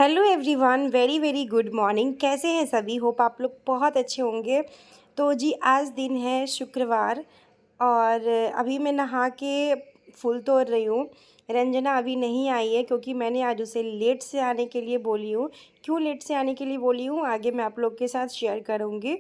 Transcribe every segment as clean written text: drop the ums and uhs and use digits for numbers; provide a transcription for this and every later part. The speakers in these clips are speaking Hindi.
Hello everyone, very very good morning. कैसे हैं सभी? होप आप लोग बहुत अच्छे होंगे। तो जी आज दिन है शुक्रवार और अभी मैं नहा के फूल तोड़ रही हूँ। रंजना अभी नहीं आई है क्योंकि मैंने आज उसे लेट से आने के लिए बोली हूँ। क्यों लेट से आने के लिए बोली हूँ आगे मैं आप लोग के साथ शेयर करूँगी।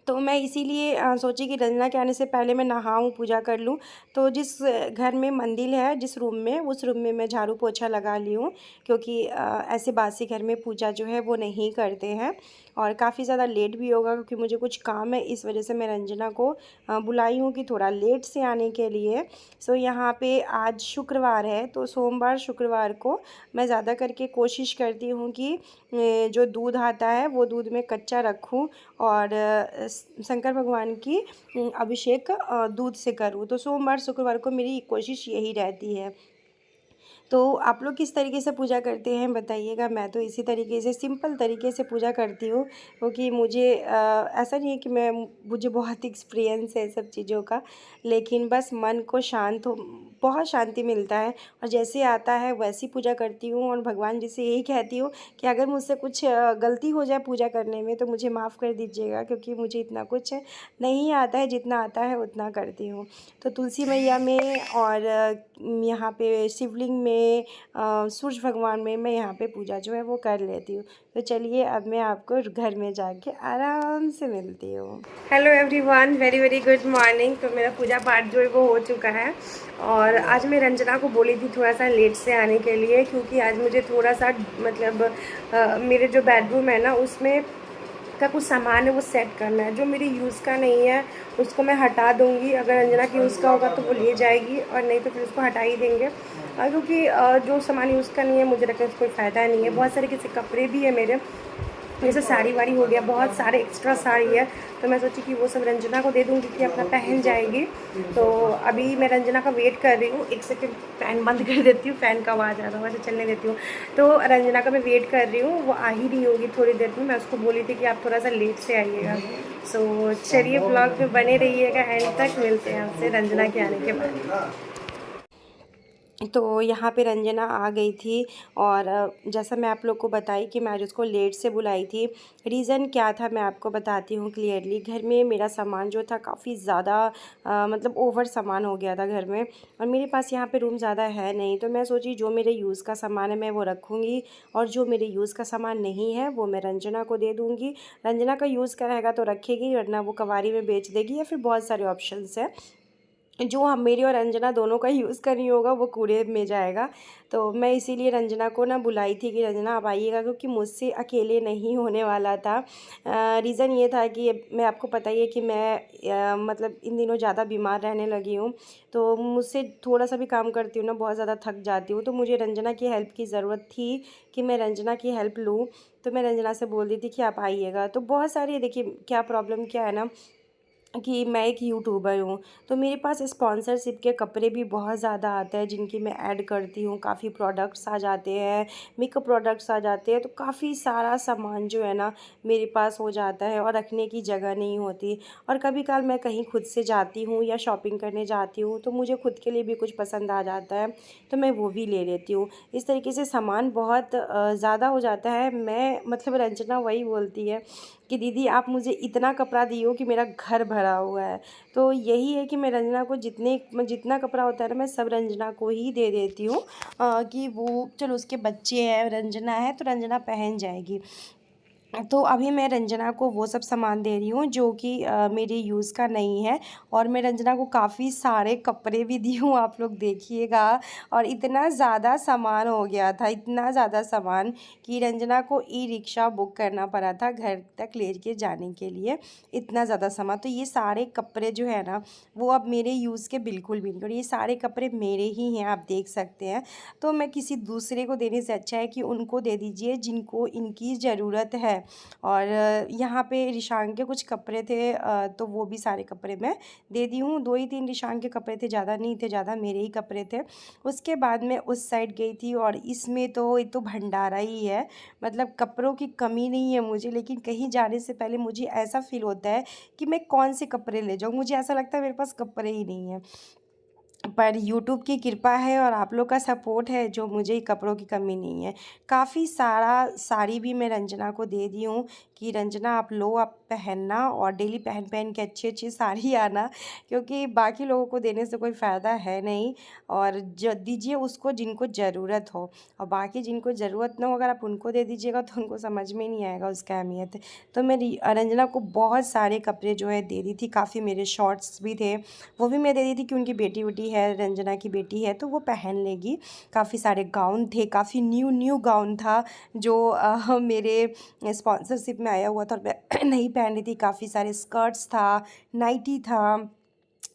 तो मैं इसीलिए सोची कि रंजना के आने से पहले मैं नहाऊं, पूजा कर लूं। तो जिस घर में मंदिर है, जिस रूम में, उस रूम में मैं झाड़ू पोछा लगा ली हूँ क्योंकि ऐसे बासी घर में पूजा जो है वो नहीं करते हैं और काफ़ी ज़्यादा लेट भी होगा क्योंकि मुझे कुछ काम है। इस वजह से मैं रंजना को बुलाई हूँ कि थोड़ा लेट से आने के लिए। सो यहाँ पे आज शुक्रवार है तो सोमवार शुक्रवार को मैं ज़्यादा करके कोशिश करती हूँ कि जो दूध आता है वो दूध में कच्चा रखूँ और शंकर भगवान की अभिषेक दूध से करूँ। तो सोमवार शुक्रवार को मेरी कोशिश यही रहती है। तो आप लोग किस तरीके से पूजा करते हैं बताइएगा। मैं तो इसी तरीके से सिंपल तरीके से पूजा करती हूँ क्योंकि मुझे ऐसा नहीं है कि मुझे बहुत एक्सपीरियंस है सब चीज़ों का, लेकिन बस मन को शांत हो, बहुत शांति मिलता है और जैसे आता है वैसी पूजा करती हूँ। और भगवान जी से यही कहती हूँ कि अगर मुझसे कुछ गलती हो जाए पूजा करने में तो मुझे माफ़ कर दीजिएगा क्योंकि मुझे इतना कुछ नहीं आता है, जितना आता है उतना करती हूँ। तो तुलसी मैया में और यहाँ पे शिवलिंग में, सूरज भगवान में मैं यहाँ पे पूजा जो है वो कर लेती हूँ। तो चलिए अब मैं आपको घर में जाके आराम से मिलती हूँ। Hello everyone, very very good morning. तो मेरा पूजा पाठ जो है वो हो चुका है और आज मैं रंजना को बोली थी थोड़ा सा लेट से आने के लिए क्योंकि आज मुझे थोड़ा सा मतलब मेरे जो बेडरूम है ना उसमें का कुछ सामान है वो सेट करना है। जो मेरी यूज़ का नहीं है उसको मैं हटा दूँगी। अगर अंजना की यूज़ का होगा तो वो ले जाएगी और नहीं तो फिर उसको हटा ही देंगे। क्योंकि जो सामान यूज़ का नहीं है मुझे रखने से कोई फ़ायदा नहीं है। बहुत सारे किसी कपड़े भी है मेरे, जैसे साड़ी वाड़ी हो गया, बहुत सारे एक्स्ट्रा साड़ी है। तो मैं सोची कि वो सब रंजना को दे दूँगी कि अपना पहन जाएगी। तो अभी मैं रंजना का वेट कर रही हूँ। एक सेकंड फ़ैन बंद कर देती हूँ, फ़ैन का आवाज़ आ रहा है, वैसे चलने देती हूँ। तो रंजना का मैं वेट कर रही हूँ, वो आ ही रही होगी थोड़ी देर में। मैं उसको बोली थी कि आप थोड़ा सा लेट से आइएगा। सो चलिए ब्लॉग में बने रहिएगा, एंड तक मिलते हैं आपसे रंजना के आने के बाद। तो यहाँ पे रंजना आ गई थी और जैसा मैं आप लोग को बताई कि मैं आज उसको लेट से बुलाई थी। रीज़न क्या था मैं आपको बताती हूँ क्लियरली। घर में मेरा सामान जो था काफ़ी ज़्यादा मतलब ओवर सामान हो गया था घर में और मेरे पास यहाँ पे रूम ज़्यादा है नहीं। तो मैं सोची जो मेरे यूज़ का सामान है मैं वो रखूँगी और जो मेरे यूज़ का सामान नहीं है वो मैं रंजना को दे दूँगी। रंजना का यूज़ का रहेगा तो रखेगी वरना वो कबाड़ी में बेच देगी या फिर बहुत सारे ऑप्शंस है। जो हम मेरी और रंजना दोनों का यूज़ करनी होगा वो कूड़े में जाएगा। तो मैं इसीलिए रंजना को ना बुलाई थी कि रंजना आप आइएगा क्योंकि मुझसे अकेले नहीं होने वाला था। रीज़न ये था कि मैं आपको पता ही है कि मैं मतलब इन दिनों ज़्यादा बीमार रहने लगी हूँ। तो मुझसे थोड़ा सा भी काम करती हूँ ना बहुत ज़्यादा थक जाती हूँ। तो मुझे रंजना की हेल्प की ज़रूरत थी कि मैं रंजना की हेल्प लूँ। तो मैं रंजना से बोल दी थी कि आप आइएगा। तो बहुत सारी देखिए क्या प्रॉब्लम क्या है ना कि मैं एक यूट्यूबर हूँ। तो मेरे पास स्पॉन्सरशिप के कपड़े भी बहुत ज़्यादा आते हैं जिनकी मैं ऐड करती हूँ। काफ़ी प्रोडक्ट्स आ जाते हैं, मेकअप प्रोडक्ट्स आ जाते हैं। तो काफ़ी सारा सामान जो है ना मेरे पास हो जाता है और रखने की जगह नहीं होती। और कभी कभार मैं कहीं खुद से जाती हूँ या शॉपिंग करने जाती हूँ तो मुझे खुद के लिए भी कुछ पसंद आ जाता है तो मैं वो भी ले लेती हूँ। इस तरीके से सामान बहुत ज़्यादा हो जाता है। मैं मतलब रंजना वही बोलती है कि दीदी आप मुझे इतना कपड़ा दियो कि मेरा घर भरा हुआ है। तो यही है कि मैं रंजना को जितना कपड़ा होता है ना मैं सब रंजना को ही दे देती हूँ कि वो चलो उसके बच्चे हैं, रंजना है तो रंजना पहन जाएगी। तो अभी मैं रंजना को वो सब सामान दे रही हूँ जो कि मेरे यूज़ का नहीं है। और मैं रंजना को काफ़ी सारे कपड़े भी दी हूँ, आप लोग देखिएगा। और इतना ज़्यादा सामान हो गया था, इतना ज़्यादा सामान कि रंजना को ई रिक्शा बुक करना पड़ा था घर तक ले के जाने के लिए। इतना ज़्यादा सामान, तो ये सारे कपड़े जो है ना वो अब मेरे यूज़ के बिल्कुल भी नहीं, और ये सारे कपड़े मेरे ही हैं, आप देख सकते हैं। तो मैं किसी दूसरे को देने से अच्छा है कि उनको दे दीजिए जिनको इनकी ज़रूरत है। और यहाँ पे रिशांग के कुछ कपड़े थे तो वो भी सारे कपड़े मैं दे दी हूँ। 2 ही 3 रिशांग के कपड़े थे, ज़्यादा नहीं थे, ज़्यादा मेरे ही कपड़े थे। उसके बाद मैं उस साइड गई थी और इसमें तो ये तो भंडारा ही है। मतलब कपड़ों की कमी नहीं है मुझे, लेकिन कहीं जाने से पहले मुझे ऐसा फ़ील होता है कि मैं कौन से कपड़े ले जाऊँ। मुझे ऐसा लगता है मेरे पास कपड़े ही नहीं हैं। पर यूट्यूब की कृपा है और आप लोग का सपोर्ट है जो मुझे कपड़ों की कमी नहीं है। काफ़ी सारा साड़ी भी मैं रंजना को दे दी हूँ कि रंजना आप लो, आप पहनना और डेली पहन पहन के अच्छी अच्छी साड़ी आना, क्योंकि बाकी लोगों को देने से कोई फ़ायदा है नहीं। और जो दीजिए उसको जिनको ज़रूरत हो, और बाकी जिनको ज़रूरत ना हो अगर आप उनको दे दीजिएगा तो उनको समझ में नहीं आएगा उसका अहमियत। तो मैं रंजना को बहुत सारे कपड़े जो है दे दी थी, काफ़ी मेरे शॉर्ट्स भी थे वो भी मैं दे दी थी कि उनकी बेटी वटी है, रंजना की बेटी है तो वो पहन लेगी। काफ़ी सारे गाउन थे, काफ़ी न्यू न्यू गाउन था जो मेरे स्पॉन्सरशिप में आया हुआ था और मैं नहीं पहन रही थी। काफ़ी सारे स्कर्ट्स था, नाइटी था,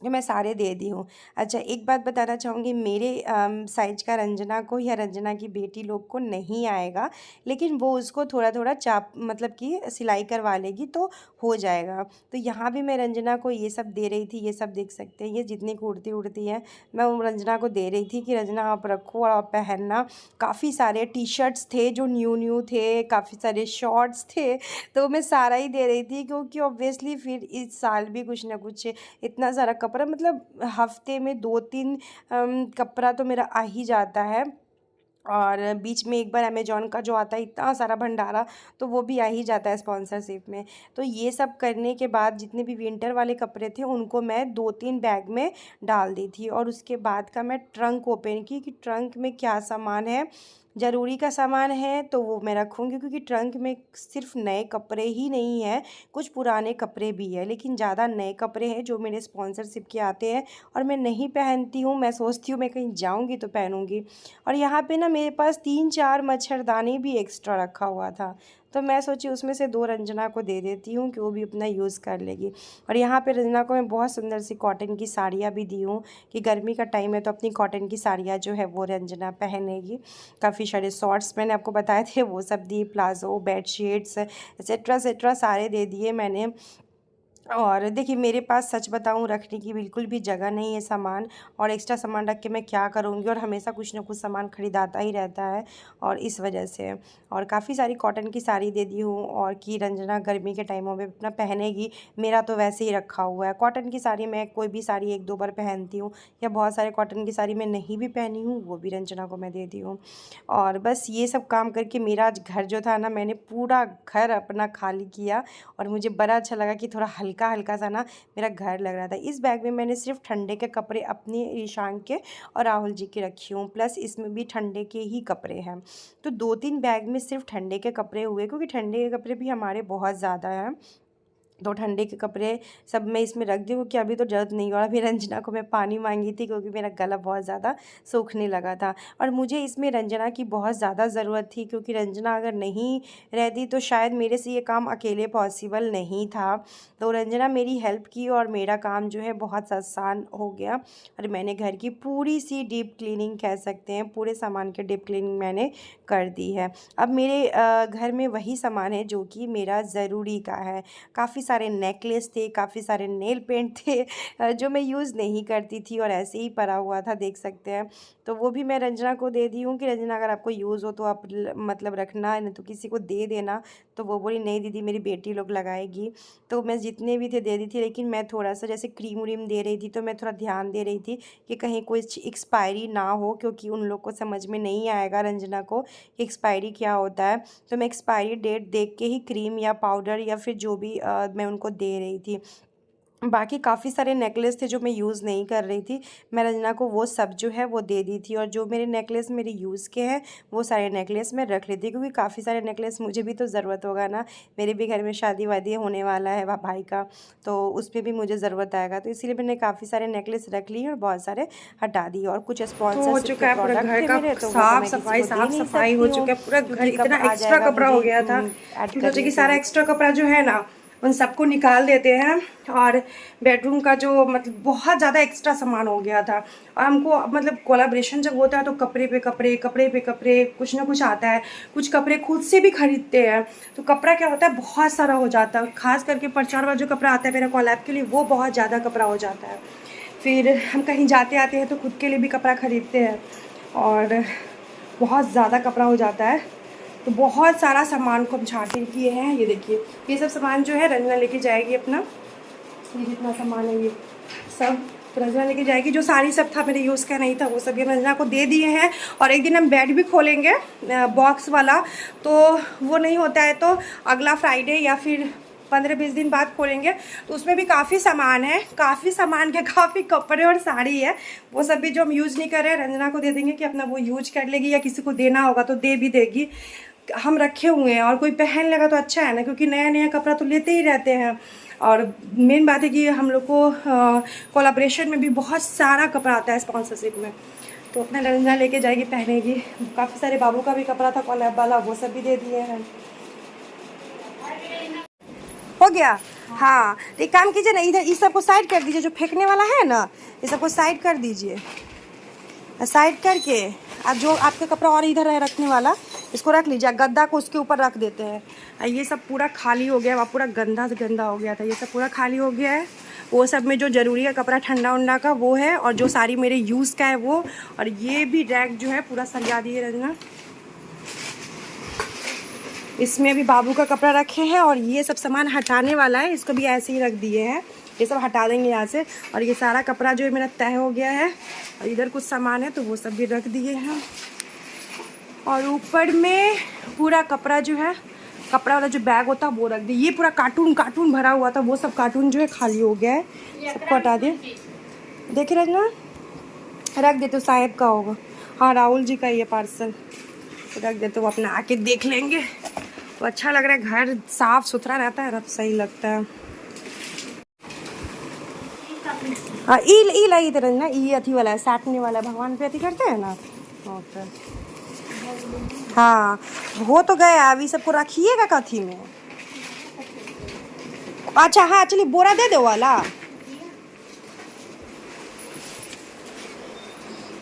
जो मैं सारे दे दी हूँ। अच्छा, एक बात बताना चाहूँगी, मेरे साइज का रंजना को या रंजना की बेटी लोग को नहीं आएगा, लेकिन वो उसको थोड़ा थोड़ा चाप मतलब कि सिलाई करवा लेगी तो हो जाएगा। तो यहाँ भी मैं रंजना को ये सब दे रही थी, ये सब देख सकते हैं, ये जितनी कुर्ती उड़ती है मैं वो रंजना को दे रही थी कि रंजना आप रखो और आप पहनना। काफ़ी सारे टी शर्ट्स थे जो न्यू न्यू थे, काफ़ी सारे शॉर्ट्स थे, तो मैं सारा ही दे रही थी क्योंकि ऑब्वियसली फिर इस साल भी कुछ ना कुछ इतना सारा कपड़ा, मतलब हफ्ते में 2-3 कपड़ा तो मेरा आ ही जाता है। और बीच में एक बार अमेज़न का जो आता है इतना सारा भंडारा, तो वो भी आ ही जाता है स्पॉन्सरशिप में। तो ये सब करने के बाद जितने भी विंटर वाले कपड़े थे उनको मैं 2-3 बैग में डाल दी थी और उसके बाद का मैं ट्रंक ओपन की कि ट्रंक में क्या सामान है, ज़रूरी का सामान है तो वो मैं रखूँगी, क्योंकि ट्रंक में सिर्फ नए कपड़े ही नहीं है, कुछ पुराने कपड़े भी है, लेकिन ज़्यादा नए कपड़े हैं जो मेरे स्पॉन्सरशिप के आते हैं और मैं नहीं पहनती हूँ। मैं सोचती हूँ मैं कहीं जाऊँगी तो पहनूँगी। और यहाँ पे ना मेरे पास 3-4 मच्छरदानी भी एक्स्ट्रा रखा हुआ था, तो मैं सोची उसमें से 2 रंजना को दे देती हूँ कि वो भी अपना यूज़ कर लेगी। और यहाँ पे रंजना को मैं बहुत सुंदर सी कॉटन की साड़ियाँ भी दी हूँ कि गर्मी का टाइम है तो अपनी कॉटन की साड़ियाँ जो है वो रंजना पहनेगी। काफ़ी सारे शॉर्ट्स मैंने आपको बताए थे वो सब दिए, प्लाज़ो, बेडशीट्स एक्सेट्रा एक्सेट्रा सारे दे दिए मैंने। और देखिए मेरे पास सच बताऊं रखने की बिल्कुल भी जगह नहीं है सामान, और एक्स्ट्रा सामान रख के मैं क्या करूंगी, और हमेशा कुछ ना कुछ सामान खरीदाता ही रहता है और इस वजह से। और काफ़ी सारी कॉटन की साड़ी दे दी हूँ और कि रंजना गर्मी के टाइमों में अपना पहनेगी। मेरा तो वैसे ही रखा हुआ है कॉटन की साड़ी, मैं कोई भी साड़ी 1-2 बार पहनती हूँ, या बहुत सारे कॉटन की साड़ी मैं नहीं भी पहनी हूँ वो भी रंजना को मैं दे दी हूँ। और बस ये सब काम करके मेरा आज घर जो था ना, मैंने पूरा घर अपना खाली किया और मुझे बड़ा अच्छा लगा कि थोड़ा हल्का हल्का सा ना मेरा घर लग रहा था। इस बैग में मैंने सिर्फ ठंडे के कपड़े अपने, ईशान के और राहुल जी के रखी हूँ, प्लस इसमें भी ठंडे के ही कपड़े हैं। तो 2-3 बैग में सिर्फ ठंडे के कपड़े हुए, क्योंकि ठंडे के कपड़े भी हमारे बहुत ज़्यादा हैं। तो ठंडे के कपड़े सब मैं इसमें रख दी क्योंकि अभी तो ज़रूरत नहीं, और अभी रंजना को मैं पानी मांगी थी क्योंकि मेरा गला बहुत ज़्यादा सूखने लगा था। और मुझे इसमें रंजना की बहुत ज़्यादा ज़रूरत थी, क्योंकि रंजना अगर नहीं रहती तो शायद मेरे से ये काम अकेले पॉसिबल नहीं था। तो रंजना मेरी हेल्प की और मेरा काम जो है बहुत आसान हो गया। और मैंने घर की पूरी सी डीप क्लीनिंग कह सकते हैं, पूरे सामान की डीप क्लीनिंग मैंने कर दी है। अब मेरे घर में वही सामान है जो कि मेरा ज़रूरी का है। काफ़ी सारे नेकलेस थे, काफ़ी सारे नेल पेंट थे जो मैं यूज़ नहीं करती थी और ऐसे ही पड़ा हुआ था, देख सकते हैं। तो वो भी मैं रंजना को दे दी हूँ कि रंजना अगर आपको यूज़ हो तो आप मतलब रखना, नहीं तो किसी को दे देना। तो वो बोली नहीं दीदी मेरी बेटी लोग लगाएगी। तो मैं जितने भी थे दे दी थी, लेकिन मैं थोड़ा सा जैसे क्रीम व्रीम दे रही थी तो मैं थोड़ा ध्यान दे रही थी कि कहीं कोई एक्सपायरी ना हो, क्योंकि उन लोग को समझ में नहीं आएगा रंजना को कि एक्सपायरी क्या होता है। तो मैं एक्सपायरी डेट देख के ही क्रीम या पाउडर या फिर जो भी मैं उनको दे रही थी। बाकी काफ़ी सारे नेकलेस थे जो मैं यूज़ नहीं कर रही थी, मैं रंजना को वो सब जो है वो दे दी थी। और जो मेरे नेकलेस मेरे यूज़ के हैं वो सारे नेकलेस मैं रख ली थी, क्योंकि काफ़ी सारे नेकलेस मुझे भी तो ज़रूरत होगा ना। मेरे भी घर में शादी वादी होने वाला है भाई का, तो उसमें भी मुझे ज़रूरत आएगा, तो इसीलिए मैंने काफ़ी सारे नेकलेस रख लिए और बहुत सारे हटा दिए। और कुछ तो हो स्पॉन्सरशिप चुका के है पूरा प्रोडक्ट घर थे का मेरे, तो वो तो साफ मैं किसी सफाई, को दे साफ नहीं सफाई हो सकती हूँ, चुका है, पूरा घर क्योंकि इतना कब आ एक्स्ट्रा जाएगा कपड़ा हो मुझे गया था ऐड कि सोचे करने कि के सारा लिए। एक्स्ट्रा कपड़ा जो है ना उन सबको निकाल देते हैं। और बेडरूम का जो मतलब बहुत ज़्यादा एक्स्ट्रा सामान हो गया था, और हमको मतलब कोलाब्रेशन जब होता है तो कपड़े पे कपड़े, कपड़े पे कपड़े, कुछ ना कुछ आता है। कुछ कपड़े खुद से भी खरीदते हैं, तो कपड़ा क्या होता है बहुत सारा हो जाता है। खास करके प्रचार वाला जो कपड़ा आता है मेरा कोलैब के लिए, वो बहुत ज़्यादा कपड़ा हो जाता है। फिर हम कहीं जाते आते हैं तो खुद के लिए भी कपड़ा खरीदते हैं और बहुत ज़्यादा कपड़ा हो जाता है। तो बहुत सारा सामान को हम छांटे किए हैं। ये देखिए ये सब सामान जो है रंजना लेके जाएगी अपना, ये जितना सामान है ये सब तो रंजना लेके जाएगी। जो साड़ी सब था मेरे यूज़ का नहीं था वो सब ये रंजना को दे दिए हैं। और एक दिन हम बेड भी खोलेंगे बॉक्स वाला, तो वो नहीं होता है तो अगला फ्राइडे या फिर 15-20 दिन बाद खोलेंगे। तो उसमें भी काफ़ी सामान है, काफ़ी सामान के काफ़ी कपड़े और साड़ी है। वो सब भी जो हम यूज़ नहीं कर रहे हैं रंजना को दे देंगे कि अपना वो यूज कर लेगी, या किसी को देना होगा तो दे भी देगी। हम रखे हुए हैं और कोई पहन लेगा तो अच्छा है ना, क्योंकि नया नया कपड़ा तो लेते ही रहते हैं। और मेन बात है कि हम लोग को कोलैबोरेशन में भी बहुत सारा कपड़ा आता है स्पॉन्सरशिप में, तो अपना रंजना लेके जाएगी, पहनेगी। काफ़ी सारे बाबू का भी कपड़ा था कोलैब वाला, वो सब भी दे दिए हैं। हो गया। हाँ, तो एक काम कीजिए ना, इधर इस सबको साइड कर दीजिए, जो फेंकने वाला है ना ये सबको साइड कर दीजिए। साइड करके अब जो आपके कपड़ा और इधर है रखने वाला इसको रख लीजिए, गद्दा को उसके ऊपर रख देते हैं। ये सब पूरा खाली हो गया, वहाँ पूरा गंदा से गंदा हो गया था, ये सब पूरा खाली हो गया है। वो सब में जो ज़रूरी है कपड़ा ठंडा उंडा का वो है, और जो साड़ी मेरे यूज़ का है वो। और ये भी रैक जो है पूरा सरिया दिए रंजना, इसमें भी बाबू का कपड़ा रखे हैं। और ये सब सामान हटाने वाला है, इसको भी ऐसे ही रख दिए हैं, ये सब हटा देंगे यहाँ से। और ये सारा कपड़ा जो है मेरा तय हो गया है, और इधर कुछ सामान है तो वो सब भी रख दिए हैं। और ऊपर में पूरा कपड़ा जो है, कपड़ा वाला जो बैग होता है वो रख दिए। ये पूरा कार्टून भरा हुआ था, वो सब कार्टून जो है खाली हो गया है, सबको हटा दिए। देखिए रजना, रख देते, साहेब का होगा। हाँ, राहुल जी का ये पार्सल रख देते, वो अपना आके देख लेंगे तो अच्छा लग रहा है। घर साफ सुथरा रहता है ना तो सही लगता है। हाँ, ई लगी तरह ना, ई अथी वाला है, साटने वाला, भगवान पे अथी करते हैं ना। ओके, हाँ हो तो गया। अभी सबको रखिएगा कथी में। अच्छा हाँ, चलिए बोरा दे दो वाला।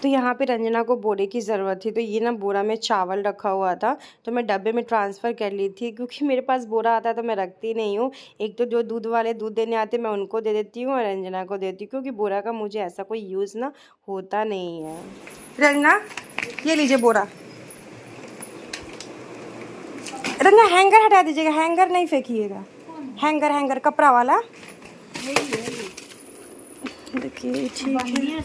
तो यहाँ पे रंजना को बोरे की ज़रूरत थी, तो ये ना बोरा में चावल रखा हुआ था तो मैं डब्बे में ट्रांसफ़र कर ली थी, क्योंकि मेरे पास बोरा आता है तो मैं रखती नहीं हूँ। एक तो जो दूध वाले दूध देने आते मैं उनको दे देती हूँ और रंजना को देती हूँ, क्योंकि बोरा का मुझे ऐसा कोई यूज़ ना होता नहीं है। रंजना ये लीजिए बोरा। रंजना हैंगर हटा दीजिएगा, हैंगर नहीं फेंकिएगा, हैंगर कपड़ा वाला। देखिए ठीक है,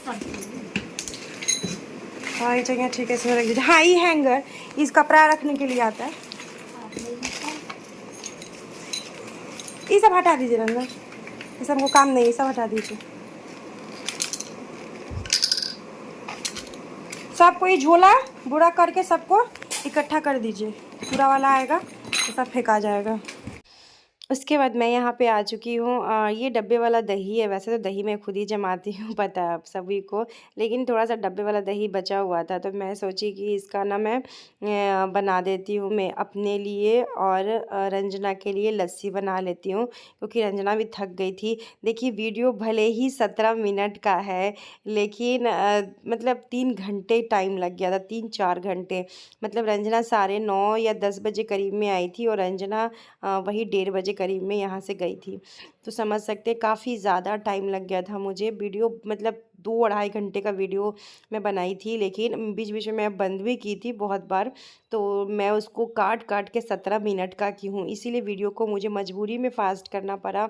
हाँ ये जगह ठीक है, इसमें रख दीजिए। हाँ ये हैंगर इस कपड़ा रखने के लिए आता है, ये सब हटा दीजिए रंजना, ये सब को काम नहीं, ये सब हटा दीजिए। सबको ये झोला बुरा करके सबको इकट्ठा कर दीजिए, पूरा वाला आएगा तो सब फेंका जाएगा। उसके बाद मैं यहाँ पे आ चुकी हूँ। ये डब्बे वाला दही है, वैसे तो दही मैं खुद ही जमाती हूँ, पता है आप सभी को, लेकिन थोड़ा सा डब्बे वाला दही बचा हुआ था तो मैं सोची कि इसका ना मैं बना देती हूँ मैं अपने लिए, और रंजना के लिए लस्सी बना लेती हूँ, क्योंकि रंजना भी थक गई थी। देखिए वीडियो भले ही 17 मिनट का है, लेकिन मतलब 3 घंटे टाइम लग गया था, 3-4 घंटे। मतलब रंजना 9:30 या 10 बजे करीब में आई थी और रंजना वही 1:30 बजे करीब में यहाँ से गई थी, तो समझ सकते हैं काफ़ी ज़्यादा टाइम लग गया था मुझे। वीडियो मतलब 2-2.5 घंटे का वीडियो मैं बनाई थी, लेकिन बीच बीच में मैं बंद भी की थी बहुत बार, तो मैं उसको काट के 17 मिनट का की हूँ, इसीलिए वीडियो को मुझे मजबूरी में फास्ट करना पड़ा,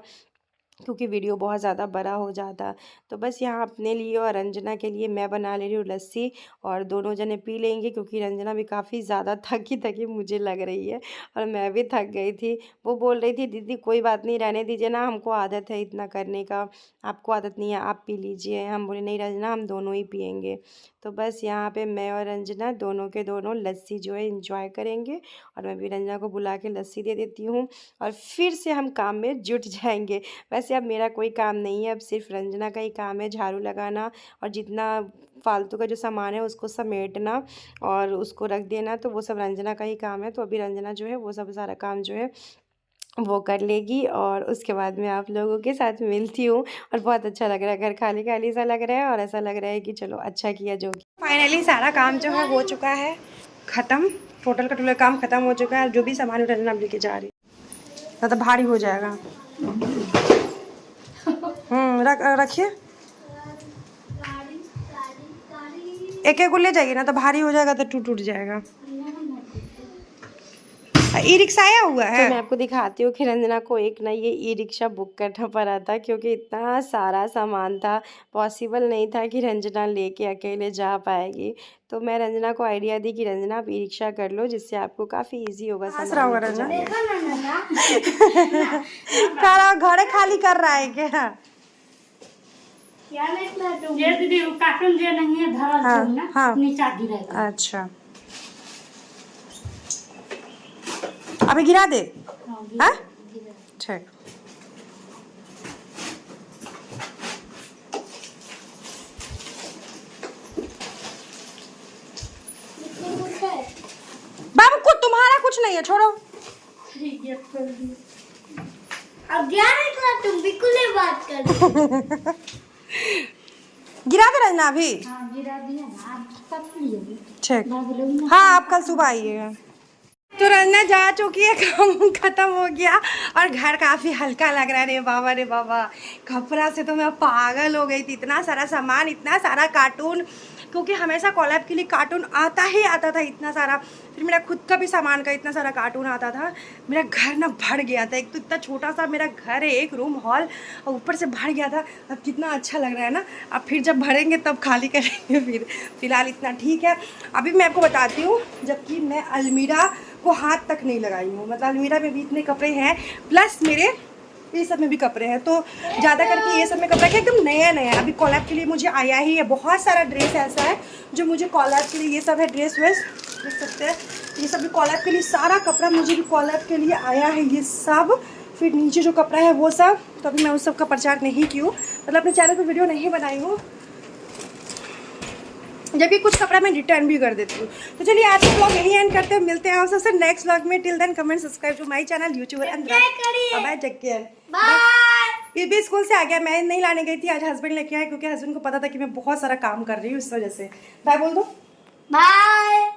क्योंकि वीडियो बहुत ज़्यादा बड़ा हो जाता। तो बस यहाँ अपने लिए और रंजना के लिए मैं बना ले रही हूँ लस्सी, और दोनों जने पी लेंगे, क्योंकि रंजना भी काफ़ी ज़्यादा थकी मुझे लग रही है और मैं भी थक गई थी। वो बोल रही थी दीदी कोई बात नहीं, रहने दीजिए ना, हमको आदत है इतना करने का, आपको आदत नहीं है, आप पी लीजिए। हम बोले नहीं रंजना, हम दोनों ही पियेंगे। तो बस यहाँ पे मैं और रंजना दोनों के दोनों लस्सी जो है इंजॉय करेंगे, और मैं भी रंजना को बुला के लस्सी दे देती हूँ, और फिर से हम काम में जुट जाएंगे। वैसे अब मेरा कोई काम नहीं है, अब सिर्फ रंजना का ही काम है, झाड़ू लगाना और जितना फालतू का जो सामान है उसको समेटना और उसको रख देना, तो वो सब रंजना का ही काम है। तो अभी रंजना जो है वो सब सारा काम जो है वो कर लेगी, और उसके बाद मैं आप लोगों के साथ मिलती हूँ। और बहुत अच्छा लग रहा है, घर खाली खाली सा लग रहा है, और ऐसा लग रहा है कि चलो अच्छा किया जो फाइनली सारा काम जो है हो चुका है ख़त्म, टोटल का टोटल काम ख़त्म हो चुका है। जो भी सामान रंजना लेके जा रही है तो भारी हो जाएगा। रखिए, एक एक को ले जाइए ना, तो भारी हो जाएगा तो टूट जाएगा। ई रिक्शा आया हुआ है। तो मैं आपको दिखाती हूँ कि रंजना को एक ना ये ई रिक्शा बुक करना पड़ा था, क्योंकि इतना सारा सामान था, पॉसिबल नहीं था कि रंजना लेके अकेले जा पाएगी। तो मैं रंजना को आइडिया दी कि रंजना आप ई रिक्शा कर लो, जिससे आपको काफ़ी इजी होगा सामान लेके जाने में। घरे खाली कर रहा है क्या? ये दीदी कार्टून जो नहीं है धरल हाँ, ना, हाँ। नीचा गिरेगा। अच्छा, अभी गिरा दे। हाँ, ठीक। बाबू को तुम्हारा कुछ नहीं है, छोड़ो। अब तुम बिल्कुल ही बात कर गिरा दे रंजना अभी। हाँ, गिरा दिया ना, आप सब लिए। ठीक, हाँ आप कल सुबह आइएगा। तो रंजना जा चुकी है, काम खत्म हो गया और घर काफ़ी हल्का लग रहा है। रे बाबा, कपड़ा से तो मैं पागल हो गई थी। इतना सारा सामान, इतना सारा कार्टून, क्योंकि हमेशा कोलैब के लिए कार्टून आता था इतना सारा। फिर मेरा खुद का भी सामान का इतना सारा कार्टून आता था। मेरा घर ना भर गया था। एक तो इतना छोटा सा मेरा घर है, एक रूम हॉल, और ऊपर से भर गया था। अब कितना अच्छा लग रहा है ना। अब फिर जब भरेंगे तब खाली करेंगे। फिर फिलहाल इतना ठीक है। अभी मैं आपको बताती हूँ, जबकि मैं अलमीरा को हाथ तक नहीं लगाई हूँ। मतलब अलमीरा में भी इतने कपड़े हैं, प्लस मेरे ये सब में भी कपड़े हैं। तो ज़्यादा करके ये सब में कपड़ा एकदम नया अभी कोलैब के लिए मुझे आया ही है। बहुत सारा ड्रेस ऐसा है जो मुझे कोलैब के लिए, ये सब है ड्रेस वेस, देख सकते हैं। ये सब भी कोलैब के लिए, सारा कपड़ा मुझे भी कोलैब के लिए आया है ये सब। फिर नीचे जो कपड़ा है वो सब, तो अभी मैं उस सब का प्रचार नहीं की हूँ, मतलब अपने चैनल पर वीडियो नहीं बनाई हूँ, जबकि कुछ कपड़ा मैं रिटर्न भी कर देती हूँ। तो चलिए आज का ब्लॉग यही एंड करते हैं। मिलते हैं आप सबसे नेक्स्ट ब्लॉग में। Till then comment, subscribe to my channel YouTuber bye, take care bye. ये भी स्कूल से आ गया, मैं नहीं लाने गई थी, आज हस्बैंड लेके आए, क्योंकि हस्बैंड को पता था कि मैं बहुत सारा काम कर रही हूँ इस वजह से। बाय बोल दो। बाय।